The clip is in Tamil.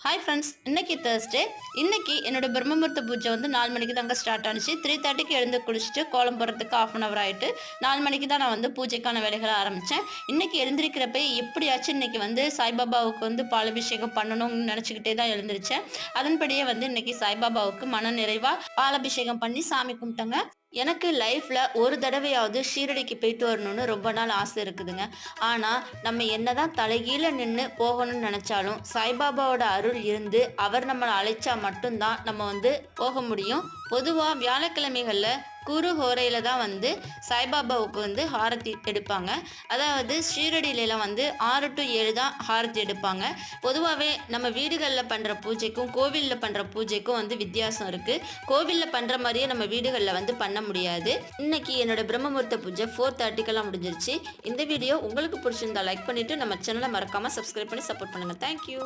ஹாய் ஃப்ரெண்ட்ஸ், இன்னைக்கு தேர்ஸ்டே. இன்னைக்கு என்னோட பிரம்மமுகூர்த்த பூஜை வந்து 4 மணிக்கு தாங்க ஸ்டார்ட் ஆனிச்சு. 3:30க்கு எழுந்து குளிச்சுட்டு கோலம் போடுறதுக்கு 1/2 hour ஆயிட்டு 4 மணிக்கு தான் நான் வந்து பூஜைக்கான வேலைகளை ஆரம்பித்தேன். இன்னைக்கு எழுந்திருக்கிறப்ப எப்படியாச்சும் இன்னைக்கு வந்து சாய்பாபாவுக்கு வந்து பாலாபிஷேகம் பண்ணணும்னு நினச்சிக்கிட்டே தான் எழுந்திருச்சேன். அதன்படியே வந்து இன்னைக்கு சாய்பாபாவுக்கு மன நிறைவாக பாலாபிஷேகம் பண்ணி சாமி கும்பிட்டேங்க. எனக்கு லைஃப்ல ஒரு தடவையாவது ஷீரடிக்கு போயிட்டு வரணும்னு ரொம்ப நாள் ஆசை இருக்குதுங்க. ஆனால் நம்ம என்னதான் தலைகீழ நின்று போகணும்னு நினச்சாலும் சாய்பாபாவோட அருள் இருந்து அவர் நம்மளை அழைச்சா மட்டும்தான் நம்ம வந்து போக முடியும். பொதுவாக வியாழக்கிழமைகளில் குரு ஹோரையில் தான் வந்து சாய்பாபாவுக்கு வந்து ஹாரத்தி எடுப்பாங்க. அதாவது ஷீரடியிலலாம் வந்து 6 to 7 தான் ஹாரத்தி எடுப்பாங்க. பொதுவாகவே நம்ம வீடுகளில் பண்ணுற பூஜைக்கும் கோவிலில் பண்ணுற பூஜைக்கும் வந்து வித்தியாசம் இருக்குது. கோவிலில் பண்ணுற மாதிரியே நம்ம வீடுகளில் வந்து பண்ண முடியாது. இன்னைக்கு என்னோட பிரம்மமுகூர்த்த பூஜை 4:30க்கெல்லாம் முடிஞ்சிருச்சு. இந்த வீடியோ உங்களுக்கு பிடிச்சிருந்தா லைக் பண்ணிவிட்டு நம்ம சேனலை மறக்காமல் சப்ஸ்கிரைப் பண்ணி சப்போர்ட் பண்ணுங்கள். தேங்க்யூ.